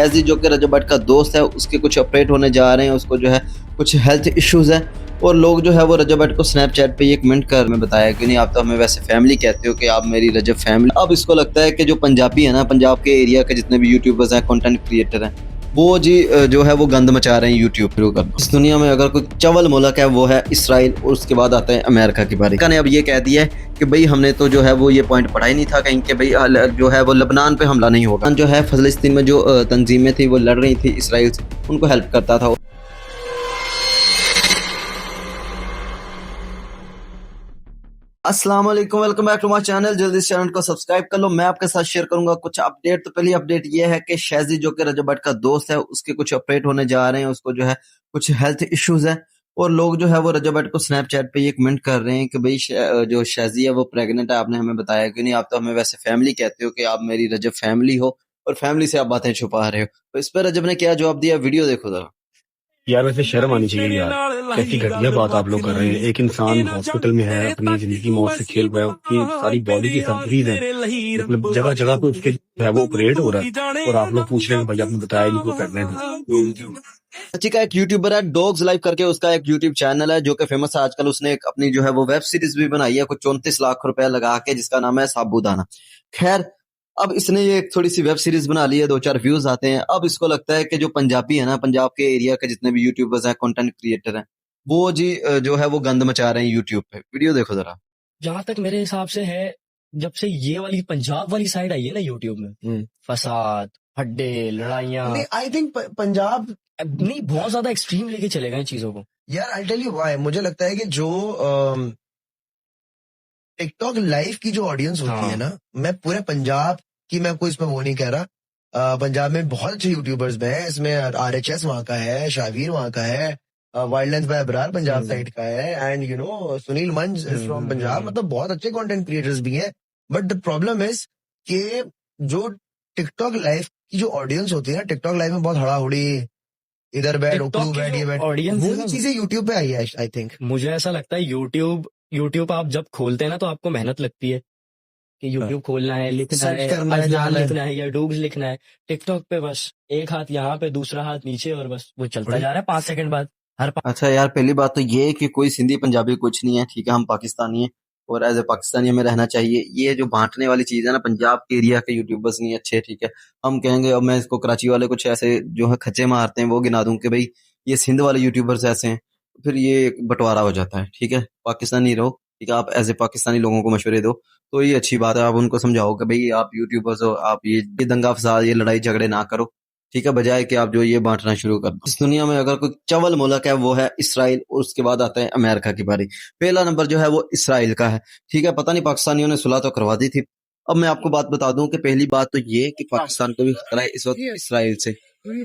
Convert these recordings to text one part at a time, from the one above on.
एजी जो कि रजब भट्ट का दोस्त है, उसके कुछ ऑपरेट होने जा रहे हैं, उसको जो है कुछ हेल्थ इश्यूज है और लोग जो है वो रजब भट्ट को स्नैपचैट पे ये कमेंट कर में बताया कि नहीं आप तो हमें वैसे फैमिली कहते हो कि आप मेरी रजब फैमिली। अब इसको लगता है कि जो पंजाबी है ना, पंजाब के एरिया के जितने भी यूट्यूबर्स हैं, कंटेंट क्रिएटर हैं, वो जी जो है वो गंद मचा रहे हैं यूट्यूब शुरू कर। इस दुनिया में अगर कोई चवल मुल्क है वो है इसराइल और उसके बाद आता है अमेरिका की बारी। ने अब ये कह दिया है कि भाई हमने तो जो है वो ये पॉइंट पढ़ा ही नहीं था कहीं के भाई जो है वो लबनान पे हमला नहीं होगा। जो है फलस्तीन में जो तंजीमें थी वो लड़ रही थी इसराइल से, उनको हेल्प करता था। अस्सलाम वालेकुम, welcome back to my channel. जल्दी से चैनल को सब्सक्राइब कर लो। मैं आपके साथ शेयर करूंगा कुछ अपडेट। तो पहली अपडेट ये है कि शहजी जो कि रजब भट्ट का दोस्त है, उसके कुछ ऑपरेट होने जा रहे हैं, उसको जो है कुछ हेल्थ इश्यूज है और लोग जो है वो रजब भट्ट को स्नैपचैट पे ये कमेंट कर रहे हैं कि भाई जो शहजी है वो प्रेग्नेंट है, आपने हमें बताया कि नहीं आप तो हमें वैसे फैमिली कहते हो कि आप मेरी रजब फैमिली हो और फैमिली से आप बातें छुपा रहे हो। तो इस पर रजब ने क्या जवाब दिया, वीडियो देखो जरा। यार वैसे शर्म आनी चाहिए यार, कैसी घटिया बात आप लोग कर रहे हैं। एक इंसान हॉस्पिटल में है, अपनी जिंदगी मौत से खेल रहा है, उसकी सारी बॉडी की सर्जरीज है, मतलब जगह जगह पे उसके जो है वो ऑपरेट हो रहा है और आप लोग पूछ रहे हैं भाई आपने बताया नहीं को प्रेग्नेंट है। सच्ची का एक यूट्यूबर है डॉग्स लाइव करके, उसका एक यूट्यूब चैनल है जो कि फेमस है आजकल। उसने एक अपनी जो है वो वेब सीरीज भी बनाई है कुछ 34 लाख रुपए लगा के, जिसका नाम है साबूदाना। खैर अब इसने ये एक थोड़ी सी वेब सीरीज बना ली है, 2-4 व्यूज आते हैं। अब इसको लगता है कि जो पंजाबी है ना, पंजाब के एरिया के जितने भी यूट्यूबर्स हैं, कंटेंट क्रिएटर हैं, वो जी जो है वो गंद मचा रहे हैं यूट्यूब पे। वीडियो देखो जरा। जहां तक मेरे हिसाब से है, जब से ये वाली पंजाब वाली साइड आई है ना यूट्यूब में, फसाद, हड्डे, लड़ाइयाँ, आई थिंक पंजाब नहीं बहुत ज्यादा एक्सट्रीम लेके चले गए चीजों को। यार आई टेल यू व्हाई, मुझे लगता है कि जो टिकटॉक लाइव की जो ऑडियंस होती है ना, मैं पूरे पंजाब की, मैं कोई इसमें वो नहीं कह रहा, पंजाब में बहुत अच्छे यूट्यूबर्स में है। इसमें RHS वहाँ का है, शावीर वहाँ का है, वाइल्डलेंस बाय अबरार पंजाब साइड का है, एंड यू नो सुनील मंज इज फ्रॉम पंजाब। मतलब बहुत अच्छे कंटेंट क्रिएटर्स भी हैं। बट द प्रॉब्लम इज कि जो टिकटॉक लाइव की जो ऑडियंस होती है ना, टिकटॉक लाइव में बहुत हड़ाहुड़ी, इधर बैठ ओपरू बैठ ये बैठ, वो चीजें यूट्यूब पे आई है आई थिंक। मुझे ऐसा लगता है यूट्यूब आप जब खोलते हैं ना तो आपको मेहनत लगती है कि यूट्यूब खोलना है, लिखना है, अजनान लिखना है या डूब्स लिखना है। टिकटॉक पे बस एक हाथ यहाँ पे दूसरा हाथ नीचे और बस वो चलता जा रहा है 5 सेकंड बाद हर अच्छा यार, पहली बात तो ये है कि कोई सिंधी पंजाबी कुछ नहीं है, ठीक है। हम पाकिस्तानी हैं और एज ए पाकिस्तानी हमें रहना चाहिए। ये जो बांटने वाली चीज है ना, पंजाब के एरिया के यूट्यूबर्स नहीं अच्छे, ठीक है। हम कहेंगे, अब मैं इसको कराची वाले कुछ ऐसे जो है खच्चे मारते हैं वो गिना दूं कि भाई ये सिंध वाले यूट्यूबर्स ऐसे हैं, फिर ये बंटवारा हो जाता है, ठीक है। पाकिस्तानी रहो, ठीक है। आप एज ए पाकिस्तानी लोगों को मशवरे दो तो ये अच्छी बात है। आप उनको समझाओ कि भाई आप यूट्यूबर्स हो, आप ये दंगा फसाद, ये लड़ाई झगड़े ना करो, ठीक है, बजाय कि आप जो ये बांटना शुरू कर दो। इस दुनिया में अगर कोई चवल मुल्क है वो है इसराइल और उसके बाद आता है अमेरिका की बारी। पहला नंबर जो है वो इसराइल का है, ठीक है। पता नहीं पाकिस्तानियों ने सुलह तो करवा दी थी। अब मैं आपको बात बता दूं कि पहली बात तो ये कि पाकिस्तान को भी खतरा है इस वक्त इसराइल से।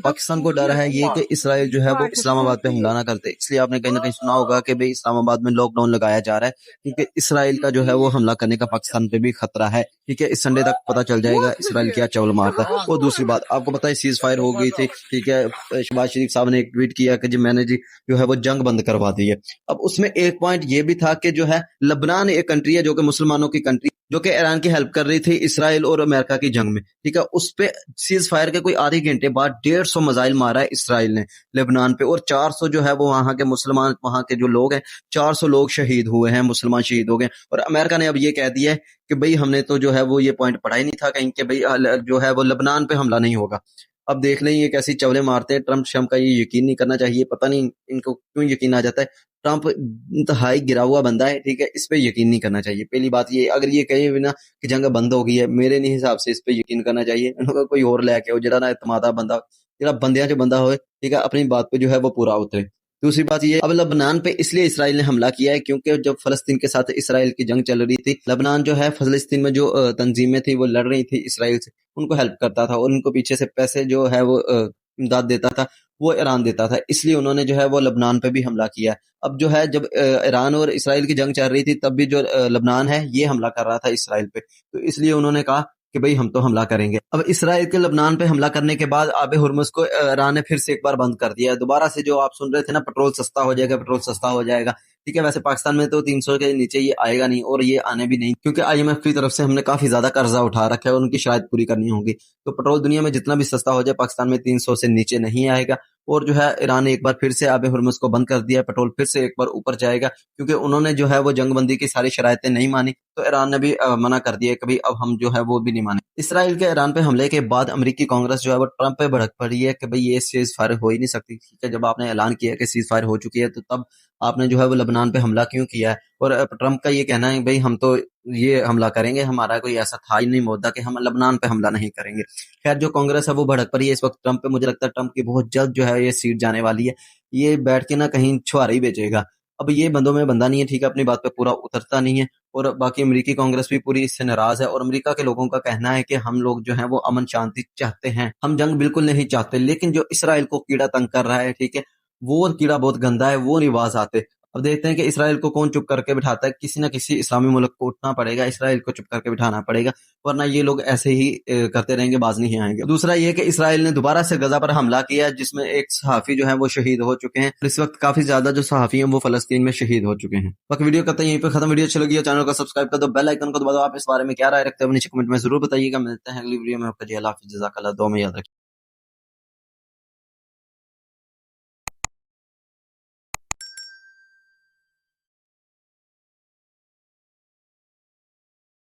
पाकिस्तान को डर है ये कि इसराइल जो है वो इस्लामाबाद पे हमला ना करते, इसलिए आपने कहीं ना कहीं सुना होगा कि भाई इस्लामाबाद में लॉकडाउन लगाया जा रहा है, क्योंकि इसराइल का जो है वो हमला करने का पाकिस्तान पे भी खतरा है, ठीक है। इस संडे तक पता चल जाएगा इसराइल क्या चवल मारता है। और दूसरी बात आपको पता है सीज फायर हो गई थी, ठीक है। शहबाज शरीफ साहब ने एक ट्वीट किया कि जी मैंने जी जो है वो जंग बंद करवा दी है। अब उसमें एक पॉइंट ये भी था कि जो है लबनान एक कंट्री है जो कि मुसलमानों की कंट्री, जो कि ईरान की हेल्प कर रही थी इसराइल और अमेरिका की जंग में, ठीक है। उस पे सीज फायर के कोई आधे घंटे बाद 150 मिसाइल मारा है इसराइल ने लेबनान पे, और 400 जो है वो वहां के मुसलमान, वहां के जो लोग हैं, 400 लोग शहीद हुए हैं, मुसलमान शहीद हो गए। और अमेरिका ने अब ये कह दिया है कि भाई हमने तो जो है वो ये पॉइंट पढ़ा ही नहीं था कहीं के भाई जो है वो लबनान पे हमला नहीं होगा। अब देख लें ये कैसी चवले मारते हैं। ट्रम्प शम का ये यकीन नहीं करना चाहिए, पता नहीं इनको क्यों यकीन आ जाता है। ट्रम्प इंतहाई गिरा हुआ बंदा है, ठीक है। इस पे यकीन नहीं करना चाहिए। पहली बात ये, अगर ये कहे बिना कि जंग बंद हो गई है, मेरे नहीं हिसाब से इस पे यकीन करना चाहिए। इनका कोई और लेके हो जरा ना इतमादा बंदा, जरा बंदियां जो बंदा हो, ठीक है, अपनी बात पे जो है वो पूरा उतरे। दूसरी बात ये, अब लबनान पे इसलिए इसराइल ने हमला किया है क्योंकि जब फलस्तीन के साथ इसराइल की जंग चल रही थी, लबनान जो है फलस्तीन में जो तंजीमें थी वो लड़ रही थी इसराइल से, उनको हेल्प करता था और उनको पीछे से पैसे जो है वो इमदाद देता था, वो ईरान देता था। इसलिए उन्होंने जो है वो लबनान पे भी हमला किया। अब जो है जब ईरान और इसराइल की जंग चल रही थी तब भी जो लबनान है ये हमला कर रहा था इसराइल पे, तो इसलिए उन्होंने कहा कि भाई हम तो हमला करेंगे। अब इसराइल के लबनान पे हमला करने के बाद आबे हुर्मुज को ईरान ने फिर से एक बार बंद कर दिया है। दोबारा से जो आप सुन रहे थे ना, पेट्रोल सस्ता हो जाएगा, पेट्रोल सस्ता हो जाएगा, ठीक है। वैसे पाकिस्तान में तो 300 के नीचे ये आएगा नहीं, और ये आने भी नहीं, क्योंकि IMF की तरफ से हमने काफी ज्यादा कर्जा उठा रखा है और उनकी शराइत पूरी करनी होगी। तो पेट्रोल दुनिया में जितना भी सस्ता हो जाए, पाकिस्तान में 300 से नीचे नहीं आएगा। और जो है ईरान ने एक बार फिर से आबे हुर्मुज को बंद कर दिया है, पेट्रोल फिर से एक बार ऊपर जाएगा, क्योंकि उन्होंने जो है वो जंगबंदी की सारी शरायतें नहीं मानी, तो ईरान ने भी मना कर दिया कि भाई अब हम जो है वो भी नहीं माने। इसराइल के ईरान पे हमले के बाद अमेरिकी कांग्रेस जो है वो ट्रंप पे भड़क पड़ी है कि भाई ये सीज फायर हो ही नहीं सकती, ठीक है। जब आपने ऐलान किया कि सीज फायर हो चुकी है, तो तब आपने जो है वो लबनान पे हमला क्यों किया है? और ट्रंप का ये कहना है भाई हम तो ये हमला करेंगे, हमारा कोई ऐसा था ही नहीं मुद्दा कि हम लबनान पे हमला नहीं करेंगे। खैर, जो कांग्रेस है वो भड़क पड़ी है इस वक्त ट्रंप पे। मुझे लगता है ट्रंप की बहुत जल्द जो है ये सीट जाने वाली है। ये बैठ के ना कहीं छुआरे ही बेचेगा। अब ये बंदों में बंदा नहीं है, ठीक है, अपनी बात पे पूरा उतरता नहीं है। और बाकी अमेरिकी कांग्रेस भी पूरी इससे नाराज है, और अमेरिका के लोगों का कहना है कि हम लोग जो है वो अमन शांति चाहते हैं, हम जंग बिल्कुल नहीं चाहते। लेकिन जो इसराइल को कीड़ा तंग कर रहा है, ठीक है, वो कीड़ा बहुत गंदा है, वो नहीं बाज आते। अब देखते हैं कि इसराइल को कौन चुप करके बिठाता है। किसी ना किसी इस्लामी मुल्क को उठना पड़ेगा, इसराइल को चुप करके बिठाना पड़ेगा, वरना ये लोग ऐसे ही करते रहेंगे, बाज नहीं आएंगे। दूसरा ये कि इसराइल ने दोबारा से गजा पर हमला किया, जिसमें एक सहाफी जो है वो शहीद हो चुके हैं। इस वक्त काफी ज्यादा जो सहाफी हैं वो फलस्तीन में शहीद हो चुके हैं। बाकी वीडियो करते हैं यहीं पे खत्म। वीडियो अच्छी लगी है चैनल को सब्सक्राइब कर दो, बेल आइकन को दबा दो। आप इस बारे में क्या राय रखते हो नीचे कमेंट में जरूर बताइएगा। मिलते हैं अगली वीडियो में। आपका जी अल्लाह हाफिज़, जज़ाकल्लाह, दुआ में याद रखिए।